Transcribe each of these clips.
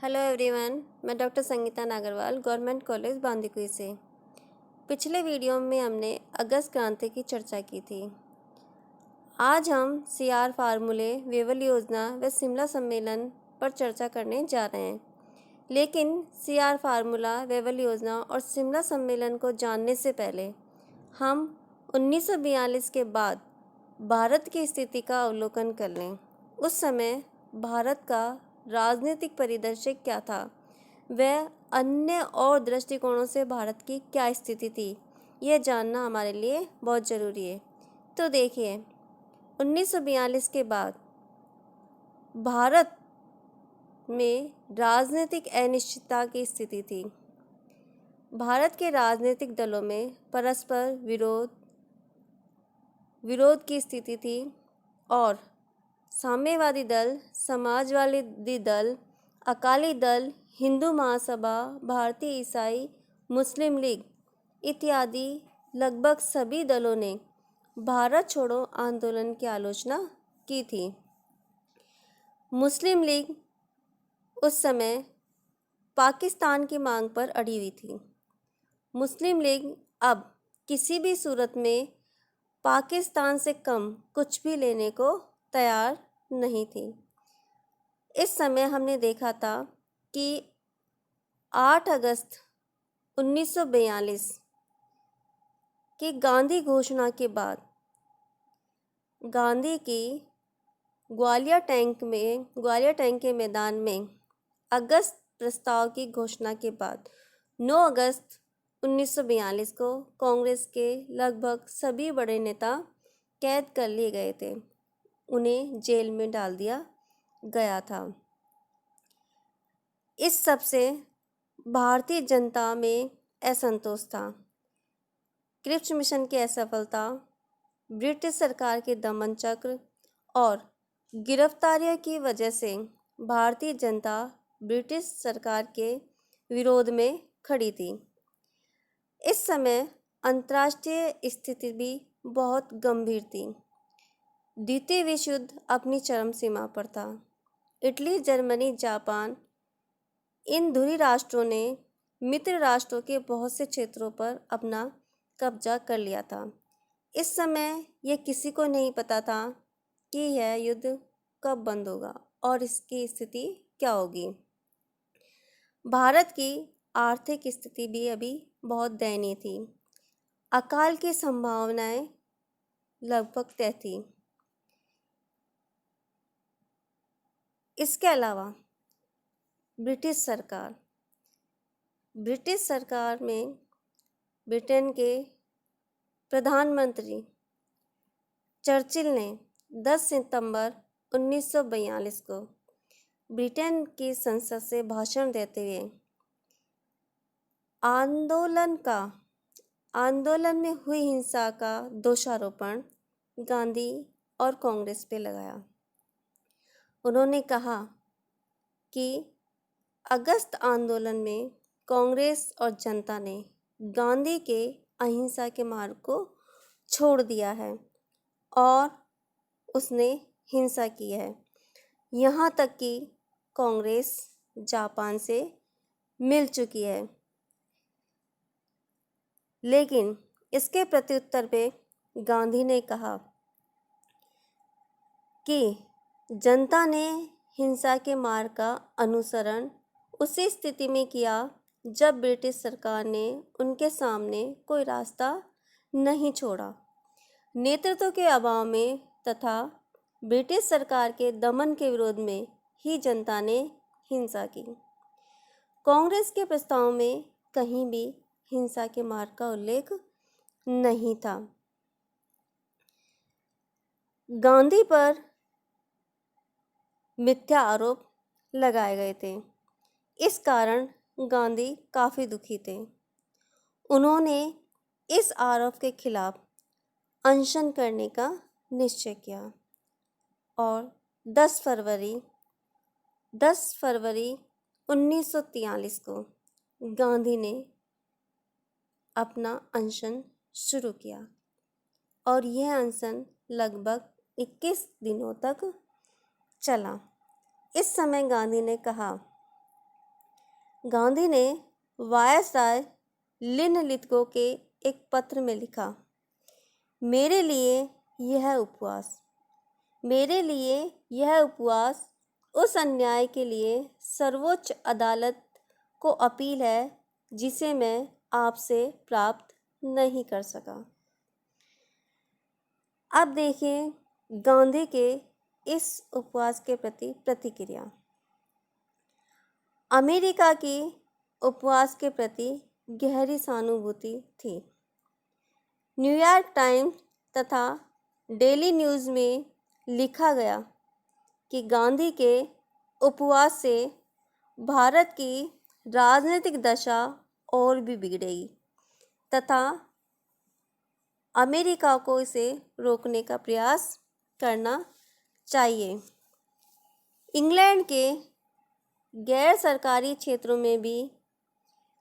Hello everyone, मैं doctor Sangeeta Nagarwal government college Bandikui से। पिछले वीडियो में हमने अगस्त क्रांति की चर्चा की थी। आज हम सीआर फार्मूले, वेवल योजना व शिमला सम्मेलन पर चर्चा करने जा रहे हैं। लेकिन सीआर फार्मूला, वेवल योजना और शिमला सम्मेलन को जानने से पहले हम 1942 के बाद भारत की स्थिति का अवलोकन कर लें। उस समय भारत का राजनीतिक परिदृश्य क्या था, वह अन्य और दृष्टिकोणों से भारत की क्या स्थिति थी, यह जानना हमारे लिए बहुत ज़रूरी है। तो देखिए, 1942 के बाद भारत में राजनीतिक अनिश्चितता की स्थिति थी। भारत के राजनीतिक दलों में परस्पर विरोध की स्थिति थी और साम्यवादी दल, समाजवादी दल, अकाली दल, हिंदू महासभा, भारतीय ईसाई, मुस्लिम लीग इत्यादि लगभग सभी दलों ने भारत छोड़ो आंदोलन की आलोचना की थी। मुस्लिम लीग उस समय पाकिस्तान की मांग पर अड़ी हुई थी। मुस्लिम लीग अब किसी भी सूरत में पाकिस्तान से कम कुछ भी लेने को तैयार नहीं थी। इस समय हमने देखा था कि 8 अगस्त 1942 की गांधी घोषणा के बाद गांधी की ग्वालियर टैंक के मैदान में अगस्त प्रस्ताव की घोषणा के बाद 9 अगस्त 1942 को कांग्रेस के लगभग सभी बड़े नेता कैद कर लिए गए थे। उन्हें जेल में डाल दिया गया था। इस सब से भारतीय जनता में असंतोष था। क्रिप्स मिशन की असफलता, ब्रिटिश सरकार के दमन चक्र और गिरफ्तारियों की वजह से भारतीय जनता ब्रिटिश सरकार के विरोध में खड़ी थी। इस समय अंतर्राष्ट्रीय स्थिति भी बहुत गंभीर थी। द्वितीय विश्व युद्ध अपनी चरम सीमा पर था। इटली, जर्मनी, जापान इन धुरी राष्ट्रों ने मित्र राष्ट्रों के बहुत से क्षेत्रों पर अपना कब्जा कर लिया था। इस समय यह किसी को नहीं पता था कि यह युद्ध कब बंद होगा और इसकी स्थिति क्या होगी। भारत की आर्थिक स्थिति भी अभी बहुत दयनीय थी। अकाल की संभावनाएं लगभग तय थी। इसके अलावा ब्रिटिश सरकार में ब्रिटेन के प्रधानमंत्री चर्चिल ने 10 सितंबर 1942 को ब्रिटेन की संसद से भाषण देते हुए आंदोलन में हुई हिंसा का दोषारोपण गांधी और कांग्रेस पे लगाया। उन्होंने कहा कि अगस्त आंदोलन में कांग्रेस और जनता ने गांधी के अहिंसा के मार्ग को छोड़ दिया है और उसने हिंसा की है। यहाँ तक कि कांग्रेस जापान से मिल चुकी है। लेकिन इसके प्रत्युत्तर पे गांधी ने कहा कि जनता ने हिंसा के मार्ग का अनुसरण उसी स्थिति में किया जब ब्रिटिश सरकार ने उनके सामने कोई रास्ता नहीं छोड़ा। नेतृत्व के अभाव में तथा ब्रिटिश सरकार के दमन के विरोध में ही जनता ने हिंसा की। कांग्रेस के प्रस्ताव में कहीं भी हिंसा के मार्ग का उल्लेख नहीं था। गांधी पर मिथ्या आरोप लगाए गए थे। इस कारण गांधी काफ़ी दुखी थे। उन्होंने इस आरोप के खिलाफ अनशन करने का निश्चय किया और 10 फरवरी 1943 को गांधी ने अपना अनशन शुरू किया और यह अनशन लगभग 21 दिनों तक चला। इस समय गांधी ने कहा गांधी ने वायसराय लिनलिथगो के एक पत्र में लिखा, मेरे लिए यह उपवास उस अन्याय के लिए सर्वोच्च अदालत को अपील है जिसे मैं आपसे प्राप्त नहीं कर सका। अब देखिए गांधी के इस उपवास के प्रति प्रतिक्रिया। अमेरिका की उपवास के प्रति गहरी सहानुभूति थी। न्यूयॉर्क टाइम्स तथा डेली न्यूज़ में लिखा गया कि गांधी के उपवास से भारत की राजनीतिक दशा और भी बिगड़ेगी तथा अमेरिका को इसे रोकने का प्रयास करना चाहिए। इंग्लैंड के गैर सरकारी क्षेत्रों में भी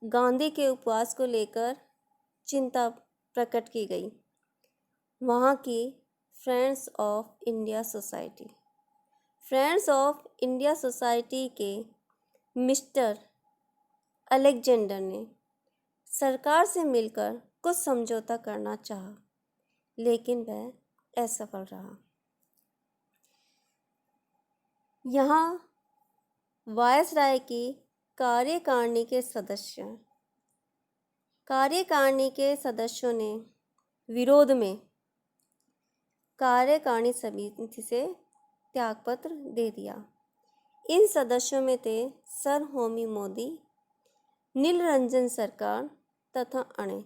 गांधी के उपवास को लेकर चिंता प्रकट की गई। वहाँ की फ्रेंड्स ऑफ इंडिया सोसाइटी के मिस्टर अलेक्जेंडर ने सरकार से मिलकर कुछ समझौता करना चाहा, लेकिन वह असफल रहा। यहाँ वायसराय की कार्यकारिणी के सदस्यों ने विरोध में कार्यकारिणी समिति से त्यागपत्र दे दिया। इन सदस्यों में थे सर होमी मोदी, नीलरंजन सरकार तथा अन्य।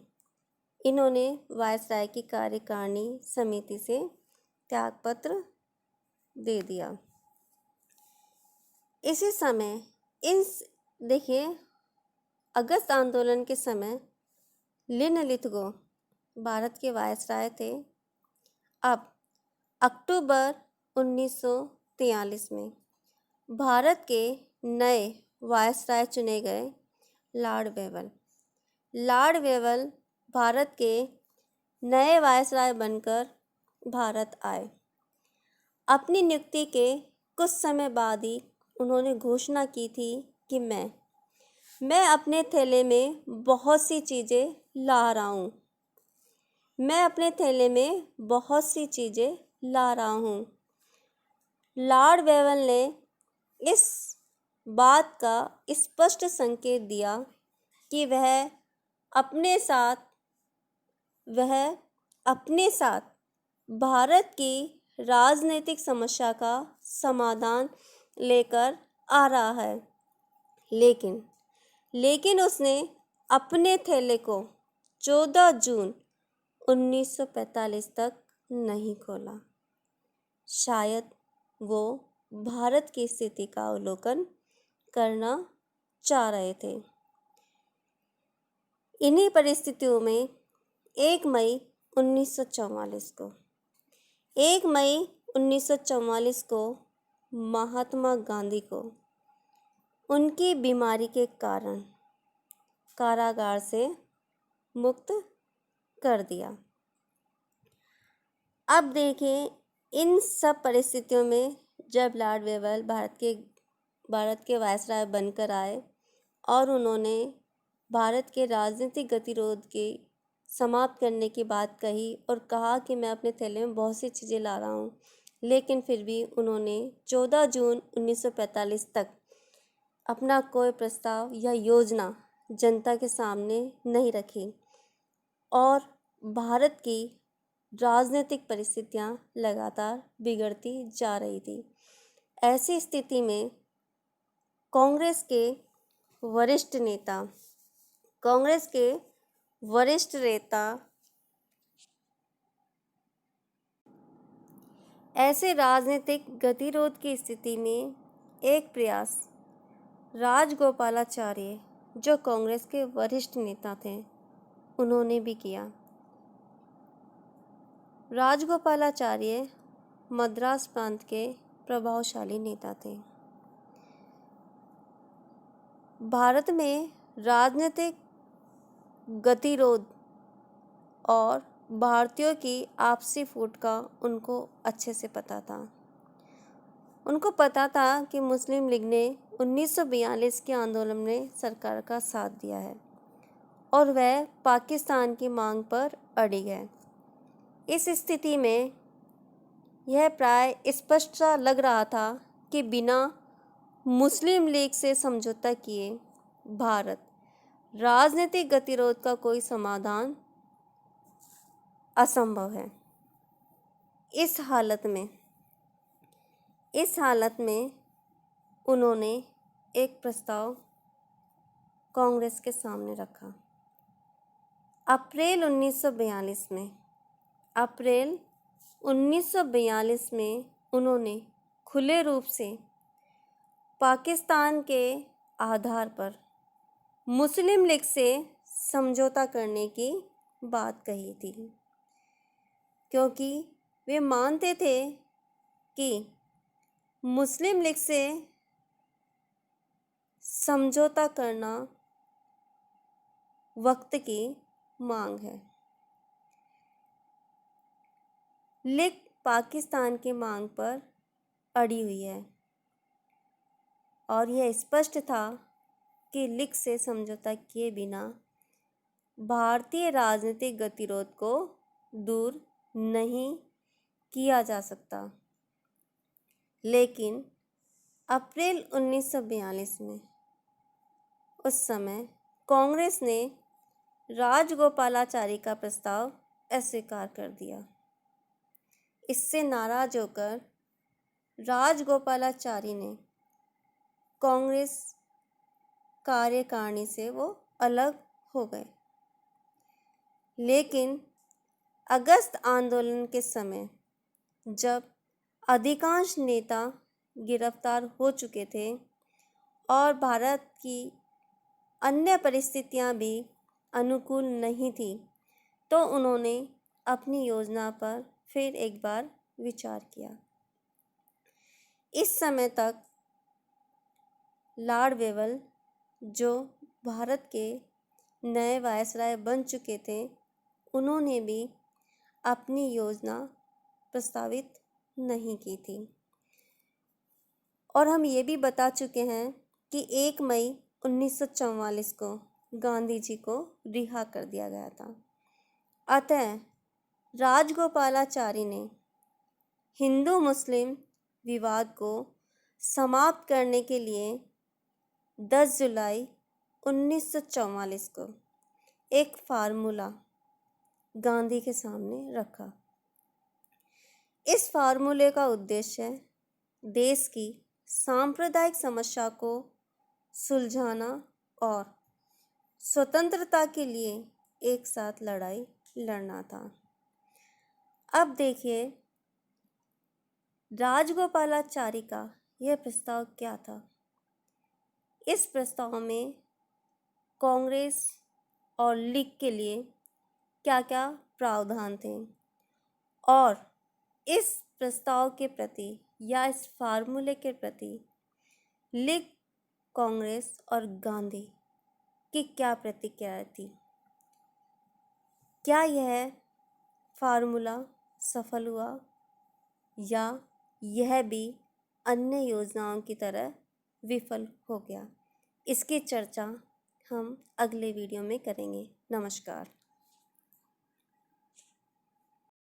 इन्होंने वायसराय की कार्यकारिणी समिति से त्यागपत्र दे दिया। इसी समय देखिए अगस्त आंदोलन के समय लिनलिथगो भारत के वायसराय थे। अब अक्टूबर 1943 में भारत के नए वायसराय चुने गए लॉर्ड वेवल भारत के नए वायसराय बनकर भारत आए। अपनी नियुक्ति के कुछ समय बाद ही उन्होंने घोषणा की थी कि मैं अपने थैले में बहुत सी चीज़ें ला रहा हूँ। लॉर्ड वेवल ने इस बात का स्पष्ट संकेत दिया कि वह अपने साथ भारत की राजनीतिक समस्या का समाधान लेकर आ रहा है, लेकिन उसने अपने थैले को 14 जून 1945 तक नहीं खोला। शायद वो भारत की स्थिति का अवलोकन करना चाह रहे थे। इन्हीं परिस्थितियों में 1 मई 1944 को महात्मा गांधी को उनकी बीमारी के कारण कारागार से मुक्त कर दिया। अब देखिए इन सब परिस्थितियों में जब लॉर्ड वेवल भारत के वायसराय बनकर आए और उन्होंने भारत के राजनीतिक गतिरोध के समाप्त करने की बात कही और कहा कि मैं अपने थैले में बहुत सी चीज़ें ला रहा हूँ, लेकिन फिर भी उन्होंने 14 जून 1945 तक अपना कोई प्रस्ताव या योजना जनता के सामने नहीं रखी और भारत की राजनीतिक परिस्थितियाँ लगातार बिगड़ती जा रही थी। ऐसी स्थिति में कांग्रेस के वरिष्ठ नेता ऐसे राजनीतिक गतिरोध की स्थिति में एक प्रयास राजगोपालाचार्य जो कांग्रेस के वरिष्ठ नेता थे उन्होंने भी किया। राजगोपालाचार्य मद्रास प्रांत के प्रभावशाली नेता थे। भारत में राजनीतिक गतिरोध और भारतीयों की आपसी फूट का उनको अच्छे से पता था। उनको पता था कि मुस्लिम लीग ने 1942 के आंदोलन में सरकार का साथ दिया है और वह पाकिस्तान की मांग पर अड़िग है। इस स्थिति में यह प्राय स्पष्ट सा लग रहा था कि बिना मुस्लिम लीग से समझौता किए भारत राजनीतिक गतिरोध का कोई समाधान असंभव है। इस हालत में उन्होंने एक प्रस्ताव कांग्रेस के सामने रखा। अप्रैल 1942 में उन्होंने खुले रूप से पाकिस्तान के आधार पर मुस्लिम लीग से समझौता करने की बात कही थी, क्योंकि वे मानते थे कि मुस्लिम लीग से समझौता करना वक्त की मांग है। लीग पाकिस्तान की मांग पर अड़ी हुई है और यह स्पष्ट था कि लीग से समझौता किए बिना भारतीय राजनीतिक गतिरोध को दूर नहीं किया जा सकता। लेकिन अप्रैल 1942 में उस समय कांग्रेस ने राजगोपालाचारी का प्रस्ताव अस्वीकार कर दिया। इससे नाराज होकर राजगोपालाचारी ने कांग्रेस कार्यकारिणी से वो अलग हो गए। लेकिन अगस्त आंदोलन के समय जब अधिकांश नेता गिरफ्तार हो चुके थे और भारत की अन्य परिस्थितियां भी अनुकूल नहीं थी, तो उन्होंने अपनी योजना पर फिर एक बार विचार किया। इस समय तक लॉर्ड वेवल, जो भारत के नए वायसराय बन चुके थे, उन्होंने भी अपनी योजना प्रस्तावित नहीं की थी। और हम ये भी बता चुके हैं कि 1 मई 1944 को गांधी जी को रिहा कर दिया गया था। अतः राजगोपालाचारी ने हिंदू मुस्लिम विवाद को समाप्त करने के लिए 10 जुलाई 1944 को एक फार्मूला गांधी के सामने रखा। इस फार्मूले का उद्देश्य देश की सांप्रदायिक समस्या को सुलझाना और स्वतंत्रता के लिए एक साथ लड़ाई लड़ना था। अब देखिए राजगोपालाचारी का यह प्रस्ताव क्या था। इस प्रस्ताव में कांग्रेस और लीग के लिए क्या क्या प्रावधान थे और इस प्रस्ताव के प्रति या इस फार्मूले के प्रति लीग, कांग्रेस और गांधी की क्या प्रतिक्रिया थी। क्या यह फार्मूला सफल हुआ या यह भी अन्य योजनाओं की तरह विफल हो गया। इसकी चर्चा हम अगले वीडियो में करेंगे। नमस्कार।